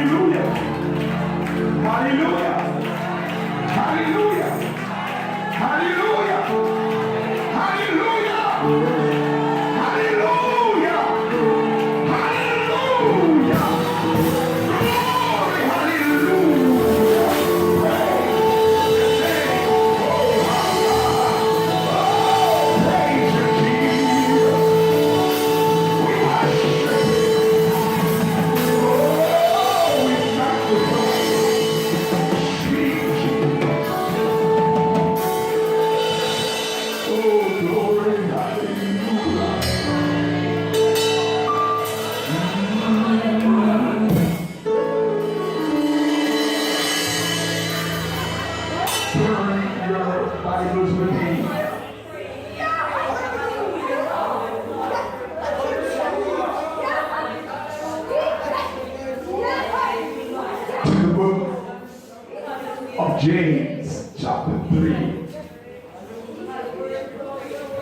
Hallelujah. Hallelujah. Hallelujah. Hallelujah. Hallelujah. Hallelujah. Hallelujah. Glory. Hallelujah. Praise you, Jesus. We worship you. Oh, we magnify Jesus. Oh, glory. Hallelujah. Turn your Bibles with me to the book of James, chapter 3,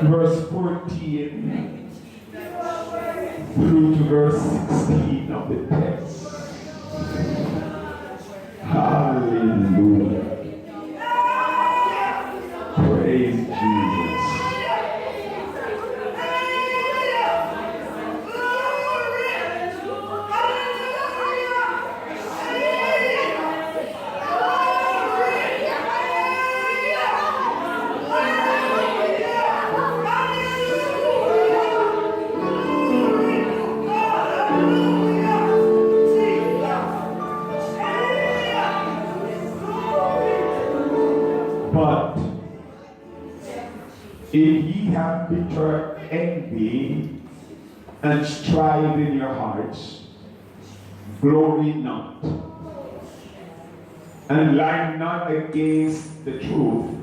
verse 14 through to verse 16 of the text. Hallelujah. Praise Jesus. But if ye have bitter envy and strife in your hearts, glory not, and lie not against the truth.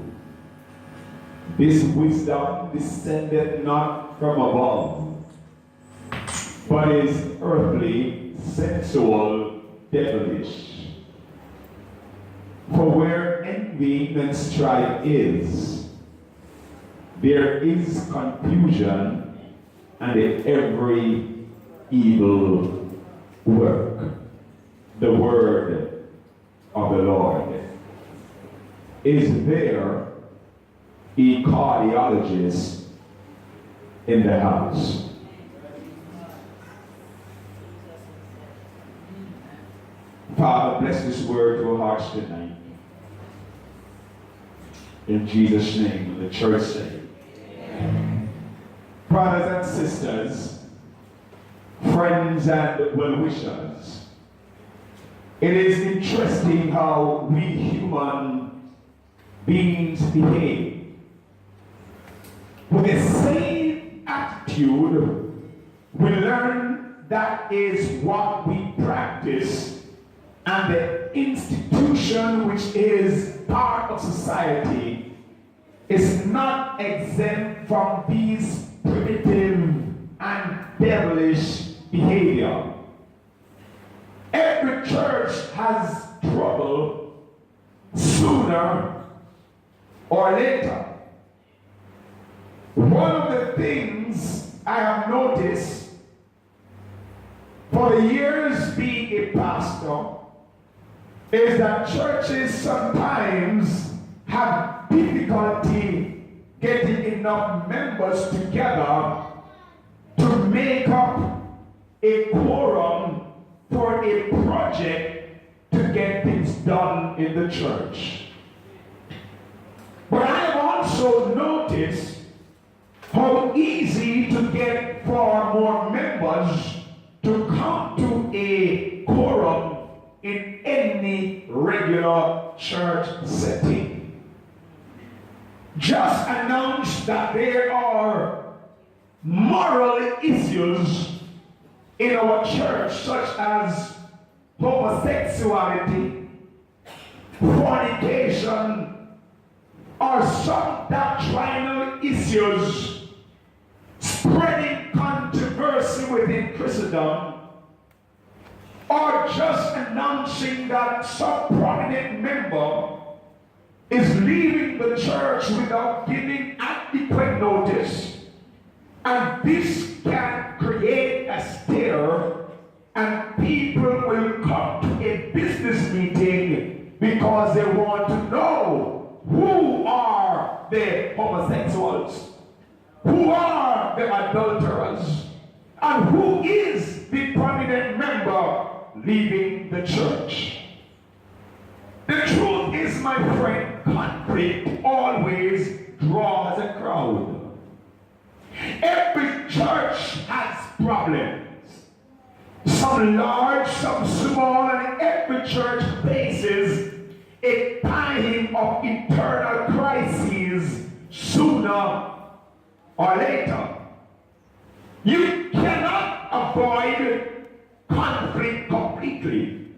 This wisdom descendeth not from above, but is earthly, sensual, devilish. For where envy and strife is, there is confusion and every evil work. The word of the Lord. Is there a cardiologist in the house? Father, bless this word to our hearts tonight. In Jesus' name, the church say. Brothers and sisters, friends and well-wishers, it is interesting how we human beings behave. With the same attitude, we learn that is what we practice, and the institution which is part of society is not exempt from these primitive and devilish behavior. Every church has trouble sooner or later. One of the things I have noticed for the years being a pastor is that churches sometimes have difficulty getting enough members together to make up a quorum for a project to get things done in the church. But I have also noticed how easy to get far more members to come to a quorum in any regular church setting. Just announce that there are moral issues in our church, such as homosexuality, fornication, or some doctrinal issues spreading controversy within Christendom, or just announcing that some prominent member is leaving the church without giving adequate notice, and this can create a stir, and people will come to a because they want to know who are the homosexuals, who are the adulterers, and who is the prominent member leaving the church. The truth is, my friend, conflict always draws a crowd. Every church has problems. Some large, some small, and every church faces a time of internal crises sooner or later. You cannot avoid conflict completely.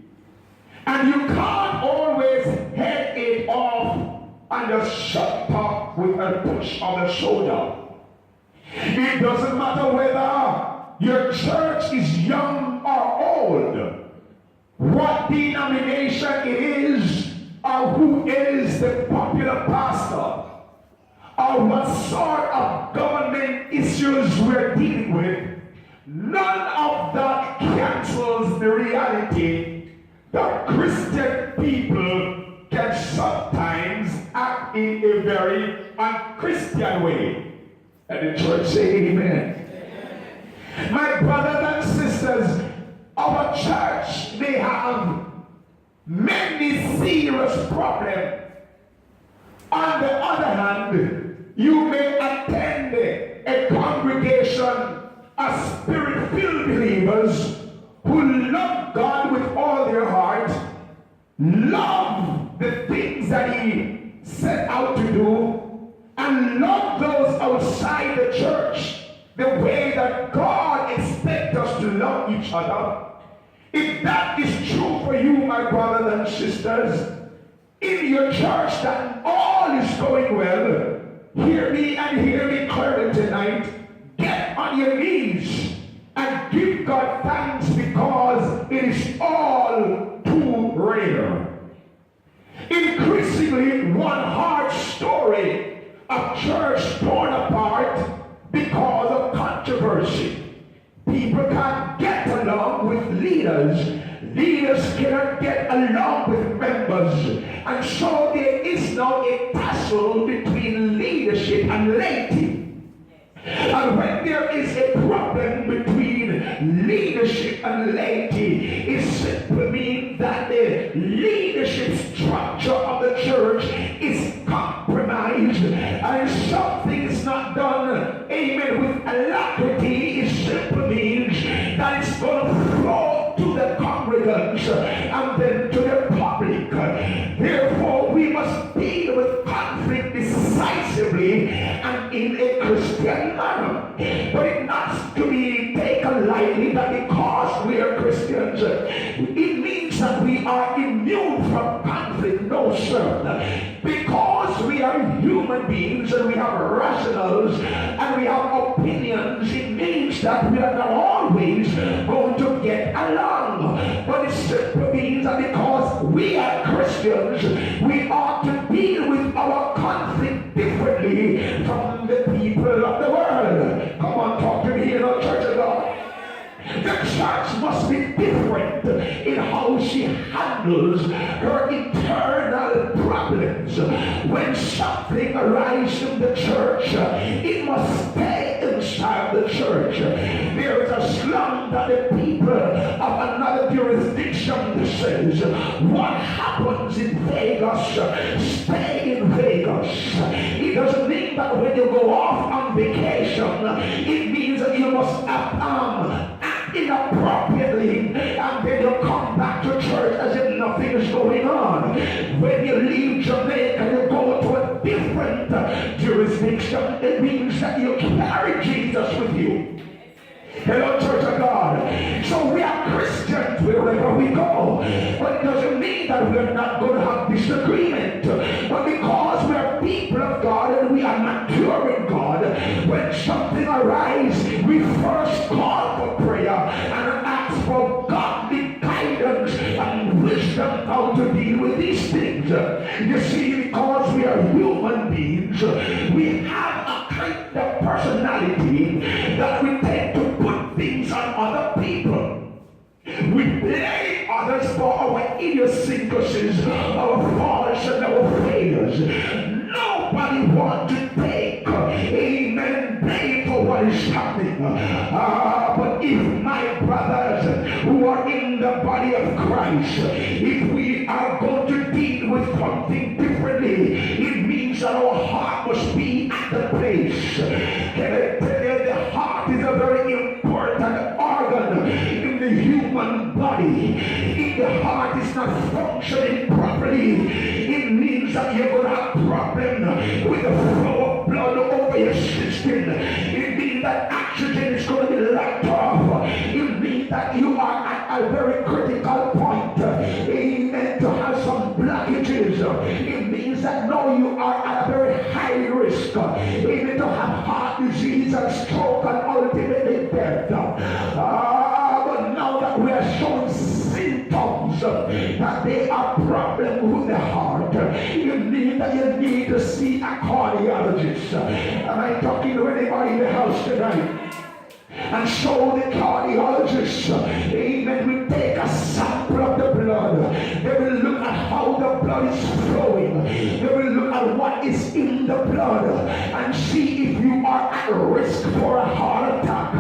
And you can't always head it off and just shut up with a push on the shoulder. It doesn't matter whether your church is young or old, what denomination it is, or who is the popular pastor, or what sort of government issues we're dealing with. None of that cancels the reality that Christian people can sometimes act in a very unchristian way. And the church say amen. My brothers and sisters, our church may have many serious problems. On the other hand, you may attend a congregation of spirit-filled believers who love God with all their heart, love the things that He set out to do, and love those outside the church the way that God expects us to love each other. If that is true for you, my brothers and sisters, in your church that all is going well, hear me and hear me clearly tonight. Get on your knees and give God thanks because it is all too rare. Increasingly, one hard story of church torn apart because of controversy. People can't get along with leaders. Leaders cannot get along with members. And so there is now a tussle between leadership and laity. And when there is a problem between leadership and laity, it simply means that the leadership structure of the church is compromised, and if something is not done, amen, with alacrity, it simply means that it's going to flow to the congregants and then to the public. Therefore, we must deal with conflict decisively and in a Christian manner. But it's not to be taken lightly that because we are Christians, it means that we are immune from conflict. No, sir. Because we are human beings and we have rationals and we have opinions, it means that we are not always going to get along. But it simply means that because we are Christians, we ought to deal with our conflict differently from the people of the world. Come on, talk to me here, Church of God. The church must be different in how she handles her internal problems. When something arises in the church, it must stay inside the church. There is a slang that the people of another jurisdiction says, what happens in Vegas, stay in Vegas. It doesn't mean that when you go off on vacation, it means that you must act inappropriately and then you come back to church as if nothing is going on. When you leave Jamaica, you go to a different jurisdiction. It means that you carry Jesus with you. Hello, Church of God. So we are Christians wherever we go. But it doesn't mean that we're not going to have disagreement. But because we're people of God and we are mature in God, when something arises, we first call for prayer and ask for godly guidance and wisdom how to deal with these things. You see, because we are human beings, we have a kind of personality that we tend to put things on other people. We blame others for our idiosyncrasies, our leaders. Nobody wants to take, amen, blame for what is happening. But if my brothers who are in the body of Christ, if we are going to deal with something differently, it means that our heart must be at the place. Can I tell you, the heart is a very important organ in the human body. If the heart is not functioning properly, it means that you're going to have a problem with the flow of blood over your system. It means that oxygen is going to be locked off. It means that you are at a very critical point, amen, to have some blockages. It means that now you are at a very high risk, amen, to have heart disease and stroke and ultimately death. But now that we are showing symptoms that they are problems with the heart, you need to see a cardiologist. Am I talking to anybody in the house tonight? And so the cardiologist, amen, will take a sample of the blood. They will look at how the blood is flowing. They will look at what is in the blood and see if you are at risk for a heart attack.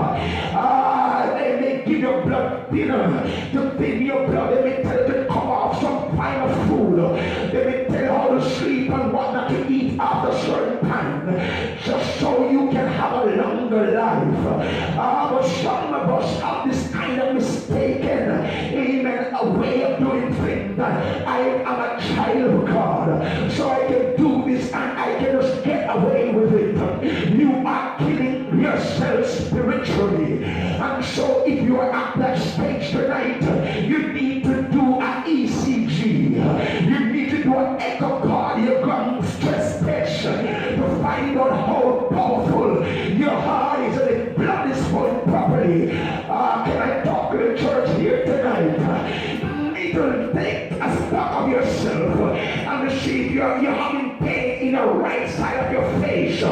They may give you blood thinner to thin your blood. They may tell you to come off some kind of food. They may tell you how to sleep and what not to eat after a certain time, just so you can have a longer life. But some of us have this kind of mistaken, amen, a way of doing things. I am a child of God, so I can do this and I can just get away with it. You are killing yourself spiritually. And so if you are at that stage tonight, you need to do an ECG. You need to do an echocardiogram stress test to find out how powerful your heart is and the blood is flowing properly. Can I talk to the church here tonight? You need to take a stock of yourself and to see if you're having pain in the right side of your face.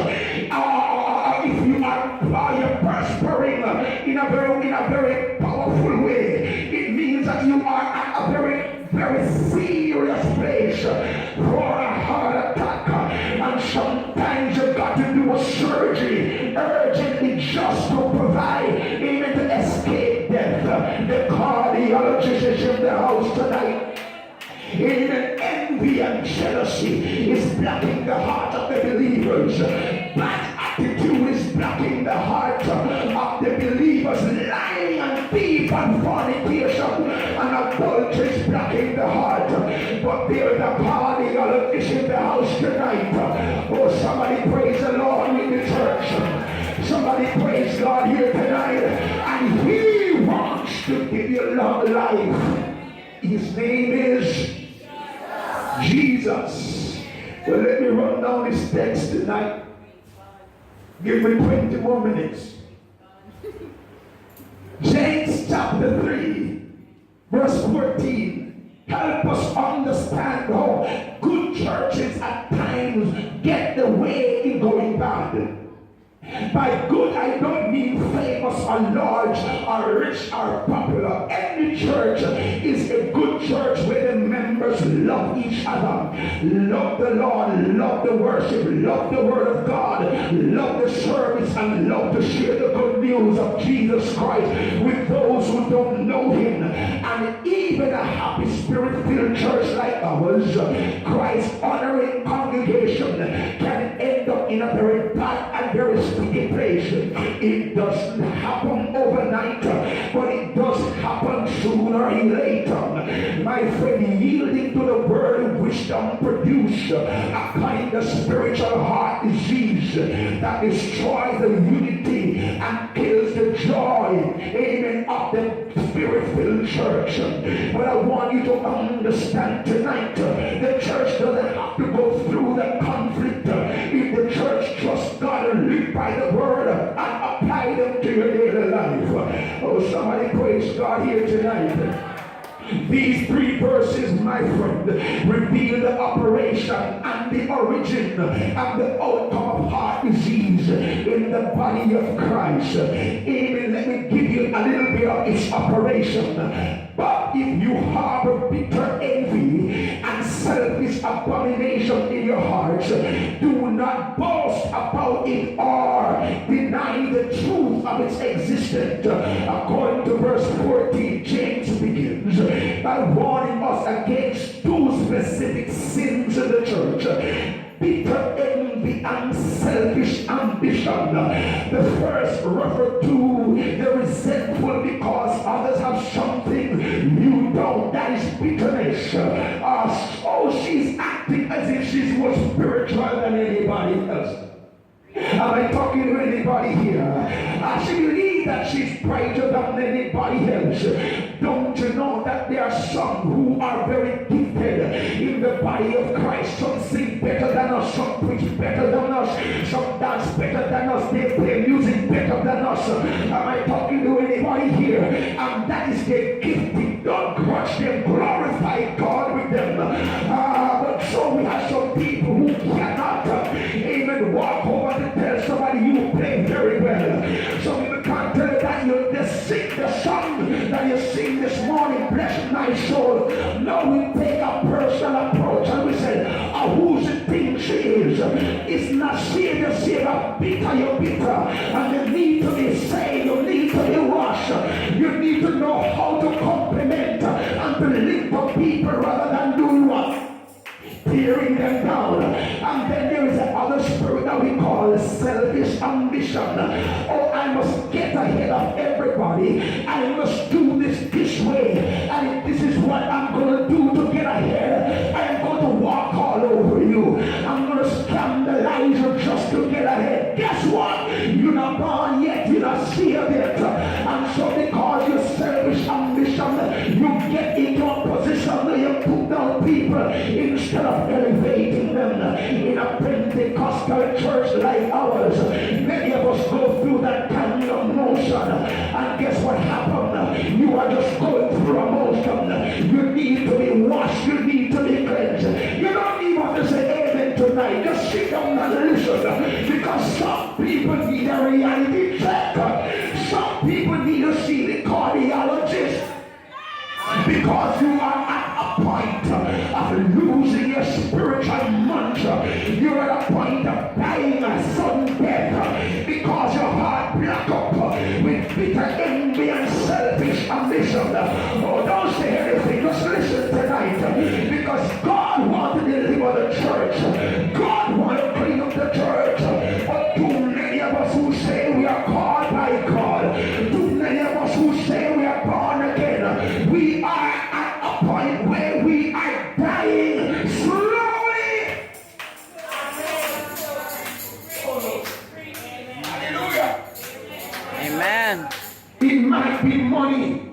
If you are you're prospering in a very powerful way, it means that you are at a very serious place for a heart attack. And sometimes you've got to do a surgery urgently just to provide, even to escape death. The cardiologist is in the house tonight. Even envy and jealousy is blocking the heart of the believers. Bad attitude is blocking the heart of the believers. Lying and thief and fornication and adultery is blocking the heart. But there's a cardiologist in the house tonight. Oh, somebody praise the Lord in the church. Somebody praise God here tonight. And He wants to give you long life. His name is Jesus. Well, let me run down this text tonight. Give me 20 more minutes. James chapter 3, verse 14. Help us understand how good churches at times get the way in going bad. By good, I don't mean famous or large or rich or popular. Any church is a good church where the members love each other, love the Lord, love the worship, love the word of God, love the service, and love to share the good news of Jesus Christ with those who don't know Him. And even a happy spirit-filled church like ours, Christ-honoring congregation, can end up in a very bad and very sticky place. It doesn't happen overnight, but it does happen sooner or later. My friend, yielding to the word of wisdom produce a kind of spiritual heart disease that destroys the unity and kills the joy, amen, of the spirit-filled church. But I want you to understand tonight, the church doesn't have to go through the conflict if the church trusts God and live by the word and apply them to your daily life. Oh, somebody praise God here tonight. These 3 verses, my friend, reveal the operation and the origin and the outcome of heart disease in the body of Christ. Even let me give you a little bit of its operation. But if you harbor bitter envy and selfish abomination in your hearts, do not boast about it or deny the truth of its existence. According to verse 14, James begins by warning us against two specific sins in the church: bitter envy and selfish ambition. The first referred to the resentful because others have something you don't. That is bitterness. So she's acting as if she's more spiritual than anybody else. Am I talking to anybody here? She believes that she's brighter than anybody else. Don't you know that there are some who are very gifted in the body of Christ? Some sing better than us, some preach better than us, some dance better than us, they play music better than us. Am I talking to anybody here? And that is their gifting. Don't crush them, glorify God with them. But so we have some people who cannot, amen, walk over to tell somebody you play very well. Some people can't tell you that you just sing the song that you sing this morning, bless my soul. No, we take a personal approach and we say, who's the thing she is? It's not Savior, Savior, bitter, you're bitter. And you need to be saved, you need to be washed. You need to know how to compliment and to lift up people rather than doing what? Tearing them down. And then there is another spirit that we call selfish ambition. Oh, I must get ahead of everybody. I must do this way. And this is what I'm going to do to get ahead. I am going to walk all over you. I'm going to scandalize you just to get ahead. Guess what? You're not born yet. You're not seeing yet. And so because you're selfish ambition, you get into a position where you put down people instead of elevating them. In a Pentecostal church like ours, many of us go through that kind of motion. And guess what happened? You are just going through a motion. You need to be washed. You need to be cleansed. You don't even have to say amen tonight. Just sit down and listen. Because some people need a reality check. Some people need to see the cardiologist. Because you are at a point of losing your spiritual mantra. You're at a point of dying a sudden death because your heart blocked up with bitter envy and selfish ambition. Oh, don't say anything, just listen tonight. Because God wants to deliver the church. God wants to clean up the church. But too many of us who say we are called by God, too many of us who say we are born again, we are at a point where we are dying slowly. Hallelujah. Amen. It might be money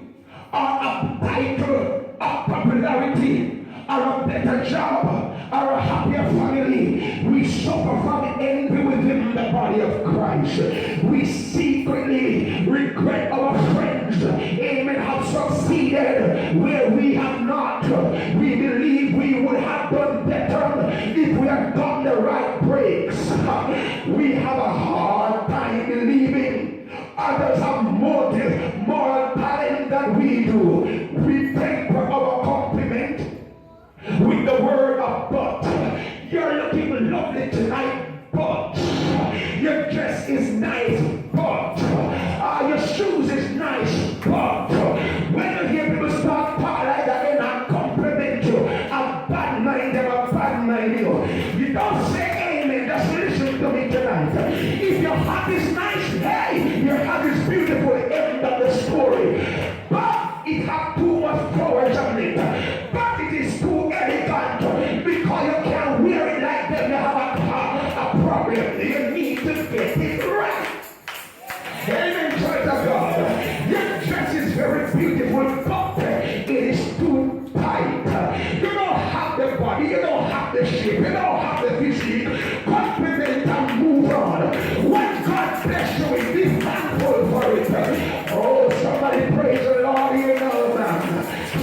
or a title or popularity or a better job or a happier family. We suffer from envy within the body of Christ. We secretly regret our friends, amen, have succeeded where we have not. We believe we would have done better if we had done the right breaks. We have a hard time believing others have motive, more talent than we do. We temper our compliment with the word of but. You're looking lovely tonight, but your dress is nice, but your shoes is nice, but when you hear people start talking like that, they not compliment you, a bad mind them, a bad mind you. You don't say amen, just listen to me tonight. If your heart is nice, hey, your heart is beautiful, end of the story. But it has too much flowers on it. But it is too elegant because you can't wear it like them. You have a problem. You need to get it right. Amen, church of God. Your dress is very beautiful, but it is too tight. You don't have the body, you don't have the shape, you don't have the physique. Compliment and move on. When God bless you, will be thankful for it. Oh, somebody praise the Lord, you know that.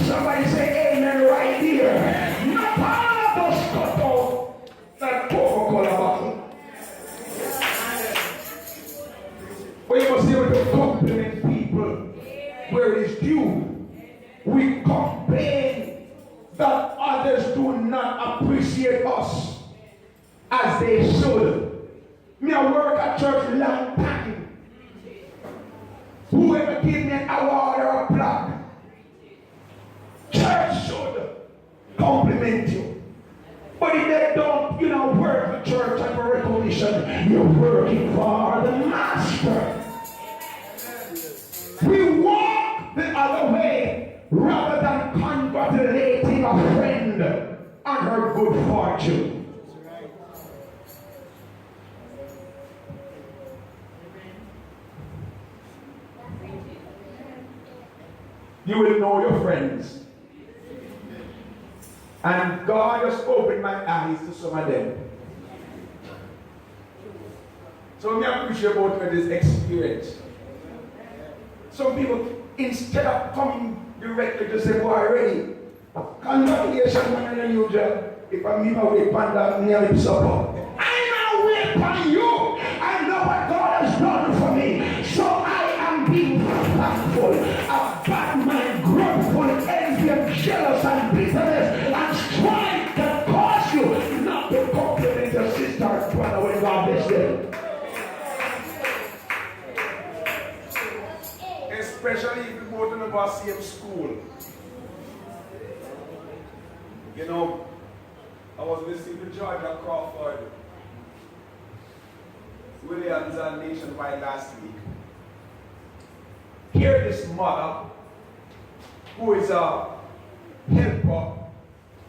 Somebody say amen right here. Not all of us got out that Coca-Cola bottle. But you must be able to compliment people where it is due. We complain that others do not appreciate us as they should. Me I work at church a long time. Whoever give me an award or a plaque, church should compliment you. But if they don't, work for church and for recognition, you're working for the master. We walk the other way rather than congratulating a friend on her good fortune. You will know your friends. And God has opened my eyes to some of them. So me appreciate about this experience. Some people, instead of coming directly to say, boy, ready, congratulations on your new job. If I'm in my way, Panda, nearly support. I'm away from you. I know what God has done for me. So I am being thankful about my grudgeful, envy, jealous, and bitterness, and strife that cause you not to compliment your sister or brother when God bless them. Especially if you go to the same school. I was listening to Georgia Crawford, Williams and Nationwide last week. Here this mother, who is a helper,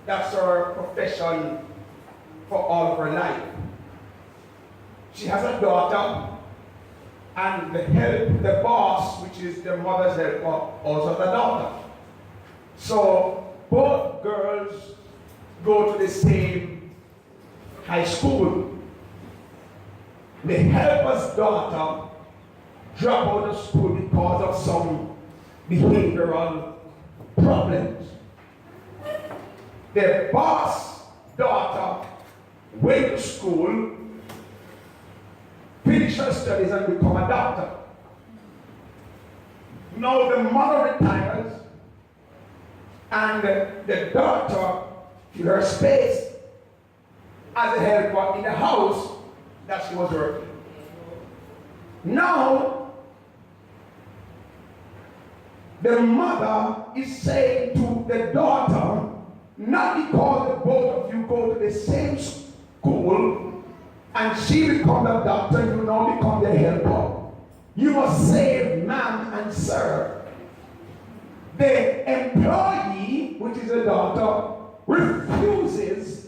that's her profession for all of her life. She has a daughter, and the boss, which is the mother's helper, also has a daughter. So both girls go to the same high school. The helper's daughter dropped out of school because of some behavioral problems. The boss' daughter went to school, finished her studies, and become a doctor. Now the mother retires, and the daughter in her space as a helper in the house that she was working. Now, the mother is saying to the daughter, not because the both of you go to the same school and she become a doctor and you now become the helper. You must say ma'am and sir. The employee, which is a daughter, refuses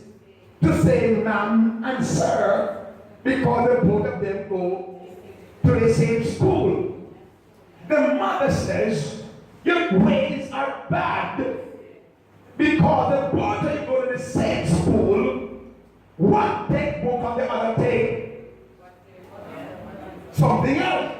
to say ma'am and sir because the both of them go to the same school. The mother says, your ways are bad because the both of you go to the same school. One take book and the other take something else.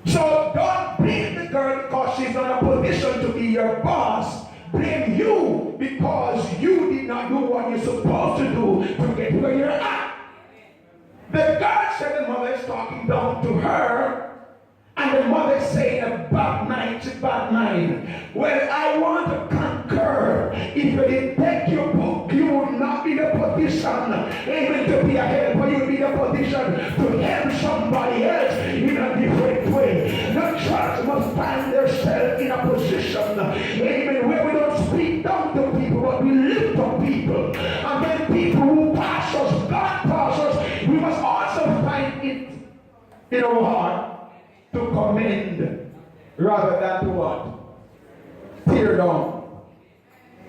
So don't blame the girl because she's not in a position to be your boss. Blame you because you did not do what you're supposed to do to get where you're at. The girl said the mother is talking down to her, and the mother is saying a bad mind. Well, I want to concur. If you didn't take your book, you would not be in a position even to be a helper. You would be in a position to help somebody else in a different way. The church must find themselves in a position, amen, where we don't speak down to people, but we lift up people. And then people who pass us, God pass us, we must also find it in our heart to commend rather than to what? Tear down.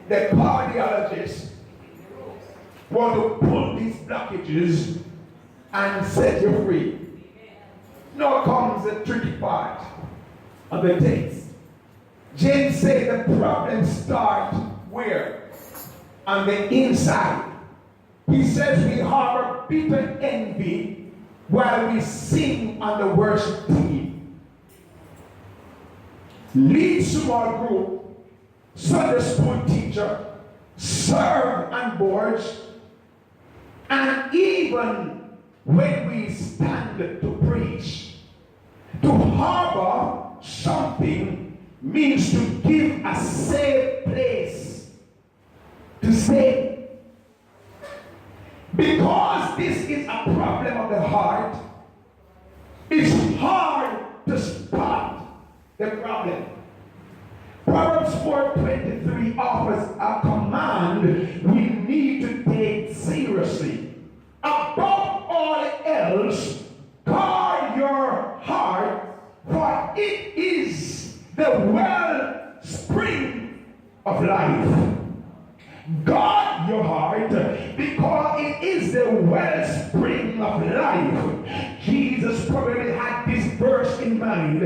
The cardiologists want to pull these blockages and set you free. Now comes the tricky part of the text. James said the problem starts where? On the inside. He says we harbor bitter envy while we sing on the worship team. Lead small group, Sunday school teacher, serve on boards, and even when we stand to preach, to harbor something means to give a safe place to stay. this is a problem of the heart, it's hard to spot the problem. Proverbs 4:23 offers a command we need to take seriously. Above all else, guard your heart, for it is the wellspring of life. Guard your heart, because it is the wellspring of life. Jesus probably had this verse in mind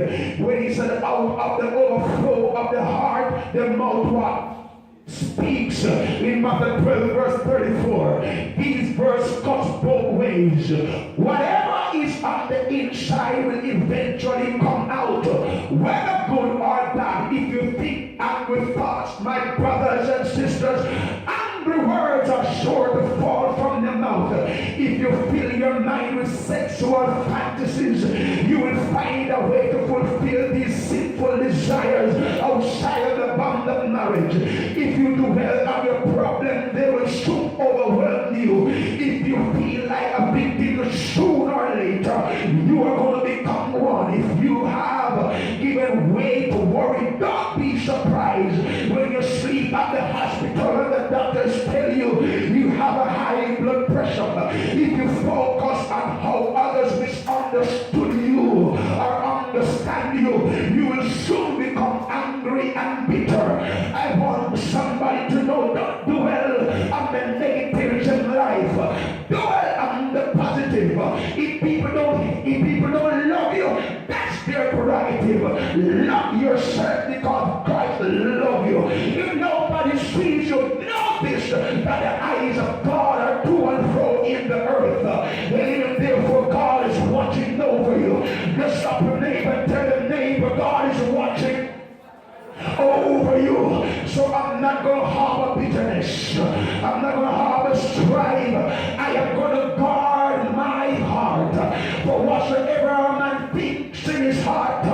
when he said, out of the overflow of the heart, the mouth what? Speaks. In Matthew 12 verse 34. This verse cuts both ways. Whatever is on the inside will eventually come out, whether good or bad. If you think angry thoughts, my brothers and sisters, angry words are sure to fall from the mouth. If you fill your mind with sexual fantasies, you will find a way to fulfill these sinful desires outside of the bond of marriage. If you do well on your problem, they will soon overwhelm you. If you feel like a victim, sooner or later, you are going to become one. If you have given way to worry, don't be surprised when you sleep at the hospital and the doctors tell you you have a high blood pressure. If you focus on how others misunderstood you or understand you, you will soon become angry and bitter. I want somebody to know, don't dwell on the negatives in life. Dwell on the positive. If people don't love you, that's their prerogative. Love yourself because Christ loves you. If nobody sees you, know this, that the eyes of God are to and fro in the earth. And therefore God is watching over you. Just stop your neighbor and tell the neighbor, God is watching over you. So I'm not going to harbor bitterness. I'm not going to harbor strife. I am going to guard my heart. For whatsoever a man thinks in his heart,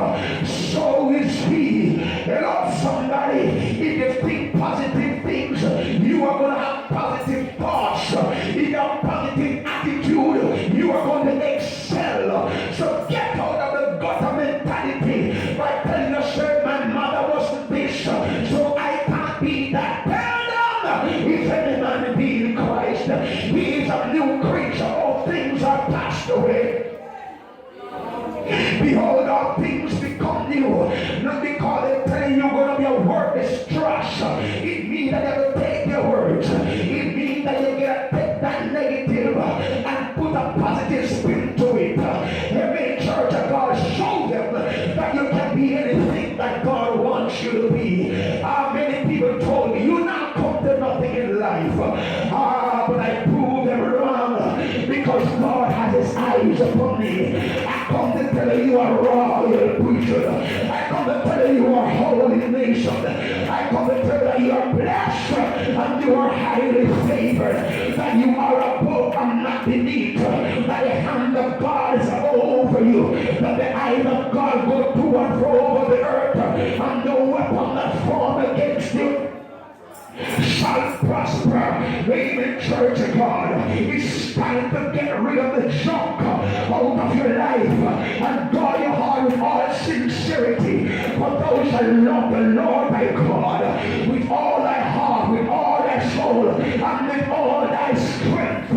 so is he. Hello, somebody. If you think positive things, you are going to have positive thoughts. If you have positive attitude, you are going to excel. So get out of the gutter mentality by telling yourself, my mother wasn't this, so I can't be that. Tell them, if any man be in Christ, he is a new creature. All things are passed away. Behold, all things become new. Not because they're telling you you're going to be a worthless trash. It means that you will take your words. It means that you're going to take that negative and put a positive spin to it. Every church of God, show them that you can be anything that God wants you to be. Many people told me, you now come to nothing in life. But I proved them wrong because God has his eyes upon me. I come to tell you you are royal priesthood. I come to tell you you are holy nation. I come to tell you that you are blessed and you are highly favored. That you are above and not beneath. That the hand of God is over you. That the eyes of God go to and fro over the earth. And no weapon that form against you shall prosper. Amen, church of God. It's time to get rid of the junk out of your life and guard your heart with all sincerity. For those that love the Lord thy God with all thy heart, with all thy soul, and with all thy strength,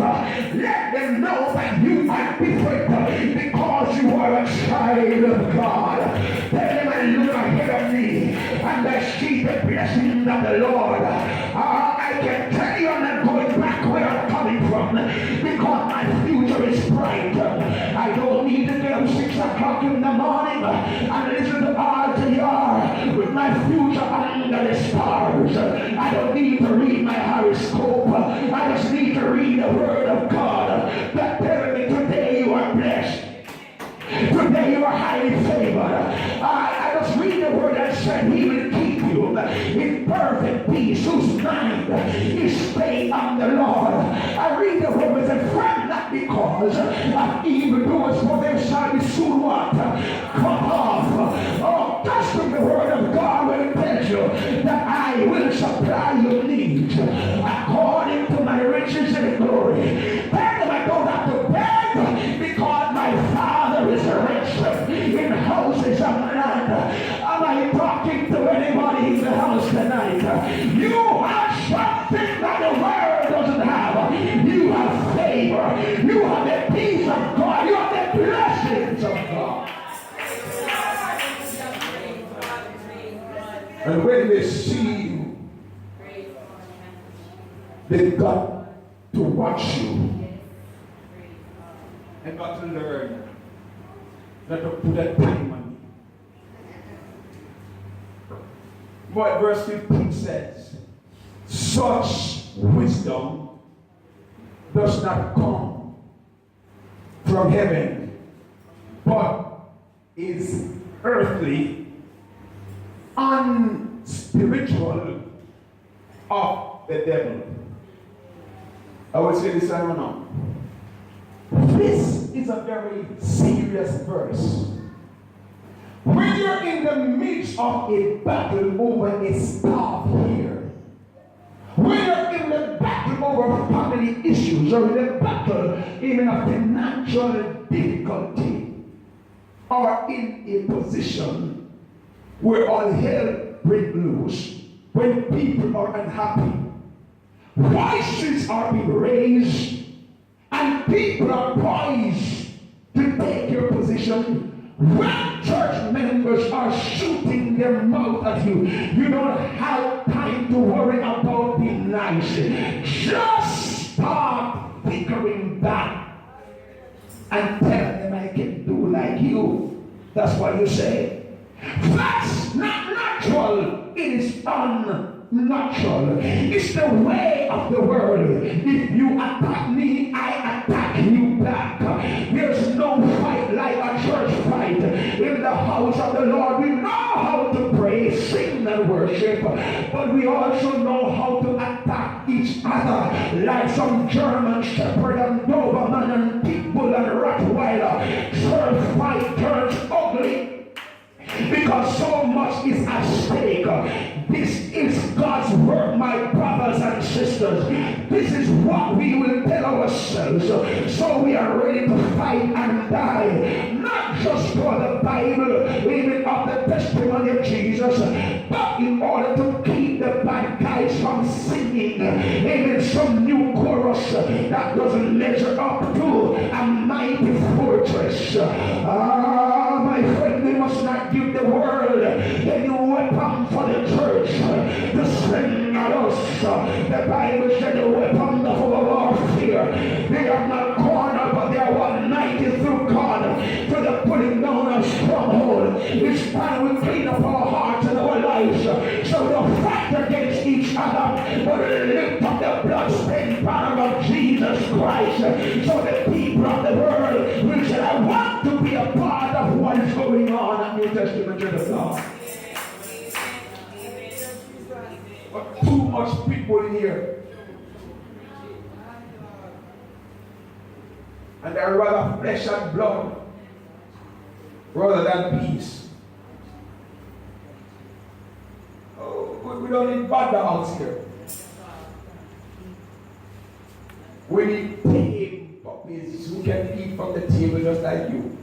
let them know that you are different because you are a child of God. Tell them I look ahead of me and I see the blessings of the Lord. I can tell you I'm not going back where I'm coming from because my future is bright. I don't need to get up 6 o'clock in the morning and listen to RTR with my future under the stars. I don't need to read my horoscope. I just need to read the word of God that tells me today you are blessed. Today you are highly favored. I just read the word that said he will keep you in perfect peace whose mind is stayed on the Lord. I read the word with a friend not because of evildoers, for they shall be soon what? Cut off. Oh, that's the word of God when it tells you that I will supply your needs according to my riches and glory. Tell them I don't have You have something that the world doesn't have. You have favor. You have the peace of God. You have the blessings of God. And when they see you, they've got to watch you. And got to learn not to put a time on you. What verse 15 says, such wisdom does not come from heaven, but is earthly, unspiritual, of the devil. I will say this I now. This is a very serious verse. When you're in the midst of a battle over a staff here, when you're in the battle over family issues, or in the battle even of financial difficulty, or in a position where all hell breaks loose, when people are unhappy, voices are being raised, and people are poised to take your position. When church members are shooting their mouth at you, you don't have time to worry about being nice. Just start figuring back and tell them I can do like you. That's what you say. That's not natural. It is unnatural. It's the way of the world. If you attack me, I attack you back. There's no fight like a church fight. In the house of the Lord, we know how to pray, sing, and worship, but we also know how to attack each other like some German Shepherd and Doberman and Pitbull and Rottweiler. Church fight turns ugly because so much is at stake. This is God's work, my brothers and sisters. This is what we will tell ourselves. So we are ready to fight and die. Not just for the Bible, even of the testimony of Jesus, but in order to keep the bad guys from singing even some new chorus that doesn't measure up to a mighty fortress. My friend, we must not give the world any weapon for the church to sling at us. The Bible said the weapon of our warfare, they are not cornered, but they are 190 through God for the putting down of stronghold. It's time we clean up our hearts and our lives, so we don't fight against each other, but lift up the blood-stained banner of Jesus Christ, so the people of the world will say, I want to be a part of what is going on at New Testament Church of God. But too much people in here, and they're rather flesh and blood rather than peace. Oh, we don't need bad dogs here. We need tame puppies who can eat from the table just like you.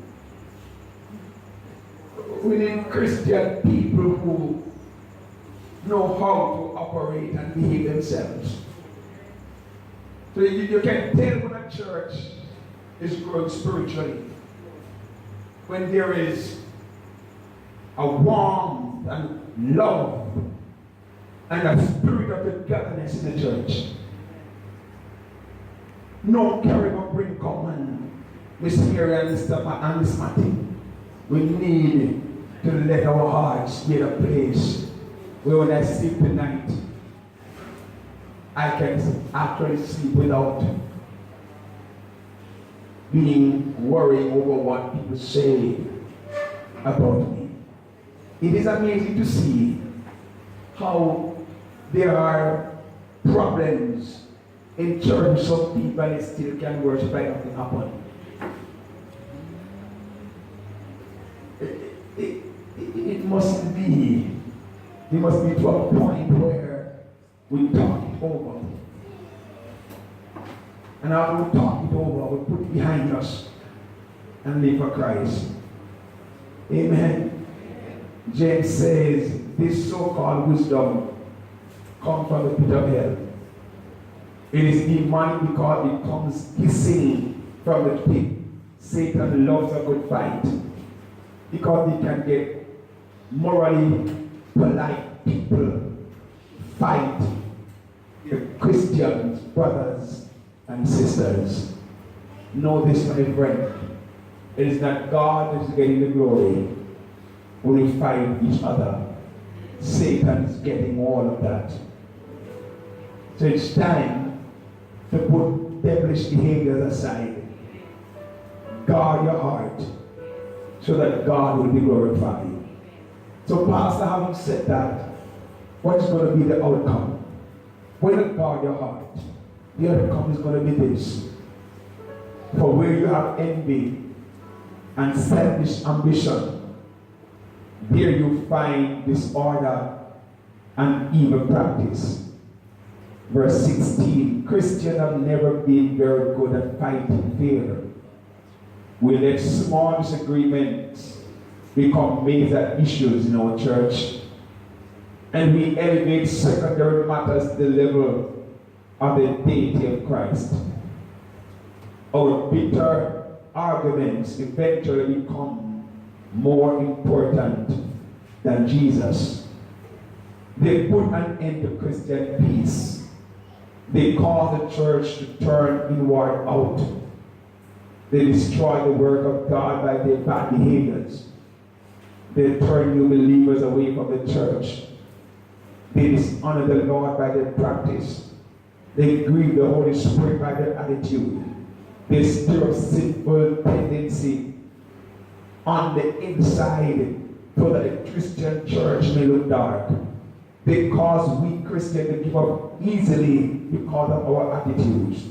We need Christian people who know how to operate and behave themselves. So you can tell when a church is growing spiritually when there is a warmth and love and a spirit of togetherness in the church. No carrying up bring common Miss Mary and Mr. and Miss Matty. We need to let our hearts be a place where when I sleep tonight, I can actually sleep without being worried over what people say about me. It is amazing to see how there are problems in terms of people and still can worship like nothing happened. It must be to a point where we talk it over. And after we talk it over, we put it behind us and live for Christ. Amen. James says this so-called wisdom come from the pit of hell. It is demonic because it comes hissing from the pit. Satan loves a good fight because he can get morally polite people fight their Christians, brothers and sisters. Know this, my friend. It is not God that is getting the glory when we fight each other. Satan is getting all of that. So it's time to put devilish behaviors aside. Guard your heart so that God will be glorified. So, Pastor, having said that, what is going to be the outcome? When you guard your heart, the outcome is going to be this. For where you have envy and selfish ambition, there you find disorder and evil practice. Verse 16, Christians have never been very good at fighting fair. We let small disagreements become major issues in our church, and we elevate secondary matters to the level of the deity of Christ. Our bitter arguments eventually become more important than Jesus. They put an end to Christian peace. They cause the church to turn inward out. They destroy the work of God by their bad behaviors. They turn new believers away from the church. They dishonor the Lord by their practice. They grieve the Holy Spirit by their attitude. They stir up sinful tendency on the inside so that the Christian church may look dark. They cause weak Christians to give up easily because of our attitudes.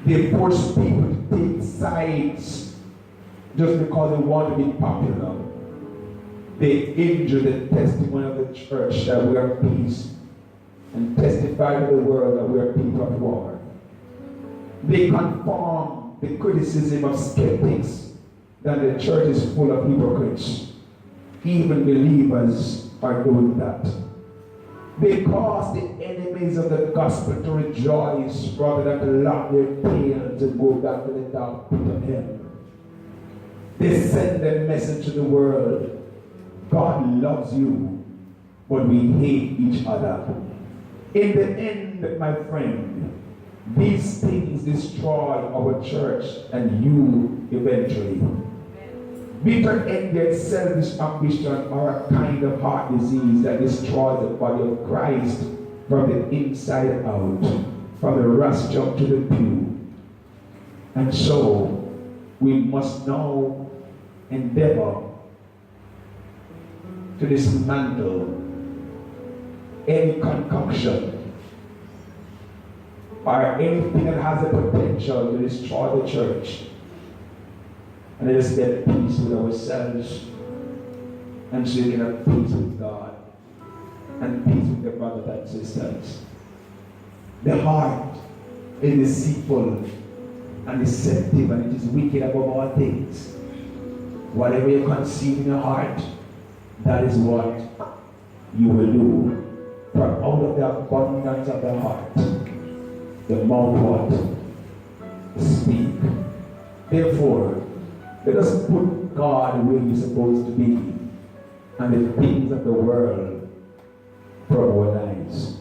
They force people to take sides just because they want to be popular. They injure the testimony of the church that we are peace and testify to the world that we are people of war. They conform the criticism of skeptics that the church is full of hypocrites. Even believers are doing that. They cause the enemies of the gospel to rejoice rather than to lock their tails and go back to the dark pit of hell. They send their message to the world. God loves you, but we hate each other. In the end, my friend, these things destroy our church and you eventually. Bitter envy and selfish ambition are a kind of heart disease that destroys the body of Christ from the inside out, from the rostrum to the pew. And so, we must now endeavor to dismantle any concoction or anything that has the potential to destroy the church. And let us get peace with ourselves, and so we can have peace with God and peace with the brothers and sisters. The heart is deceitful and deceptive, and it is wicked above all things. Whatever you conceive in your heart, that is what you will do. For out of the abundance of the heart, the mouth what? Speak. Therefore, let us put God where He's supposed to be, and the things of the world from our lives.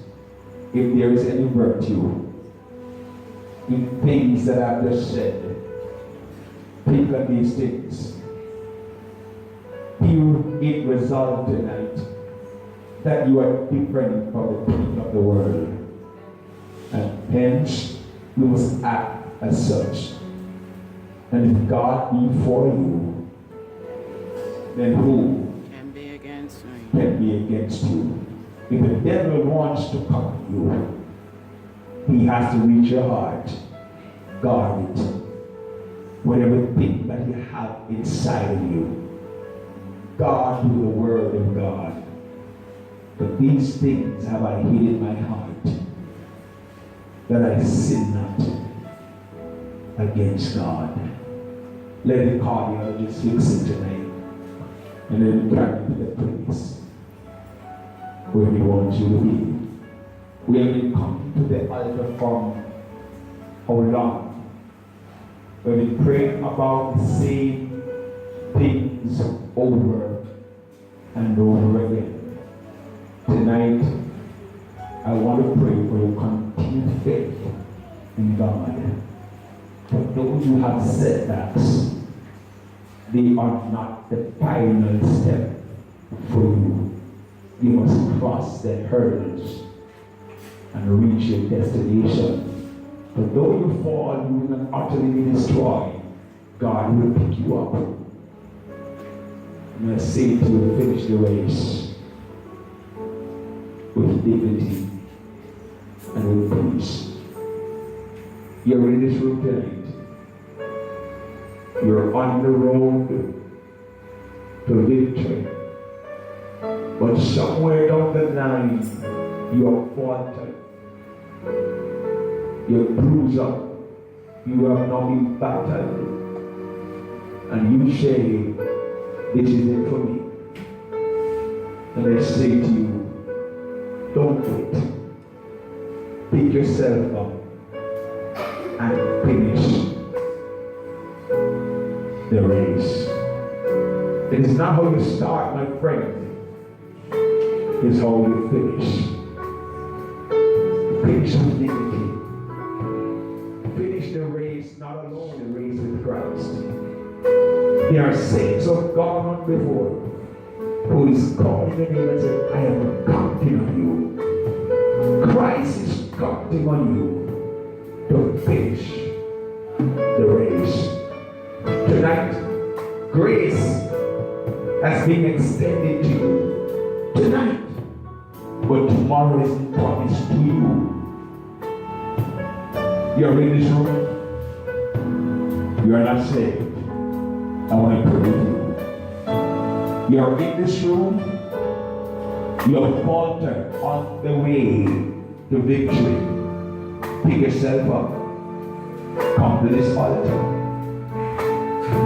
If there is any virtue in things that I've just said, think on these things. Till it resolve tonight that you are different from the people of the world, and hence you must act as such. And if God be for you, then who can be against me? Can be against you? If the devil wants to come you, he has to reach your heart. Guard it. Whatever thing that you have inside of you, guard with the word of God. But these things have I hid in my heart, that I sin not against God. Let the cardiologist fix it tonight, and then carry to the place where He wants you to be. from how long we've been praying about the same things over and over again. Tonight, I want to pray for your continued faith in God. But though you have setbacks, they are not the final step for you. You must cross the hurdles and reach your destination. But though you fall, you will not utterly be destroyed. God will pick you up. And I say to you, finish the race with dignity and with peace. You're in this room tonight. You're on the road to victory. But somewhere down the line, you have faltered. You're bruised up. You have not been battered. And you say, this is it for me. And I say to you, don't quit. Pick yourself up and finish the race. It is not how you start, my friend. It is how you finish. Finish with dignity. Finish the race, not alone, the race with Christ. There are saints of God before who is calling the name and saying, I am counting on you. Christ is counting on you to finish the race. Tonight, grace has been extended to you. Tonight, but tomorrow is promised to you. You're in this room. You are not saved. I want to pray with you. You're in this room. You have faltered on the way to victory. Pick yourself up. Come to this altar.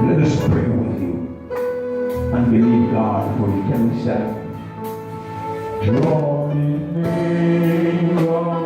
Let us pray with you and believe God for you. Can we stand? Draw me near.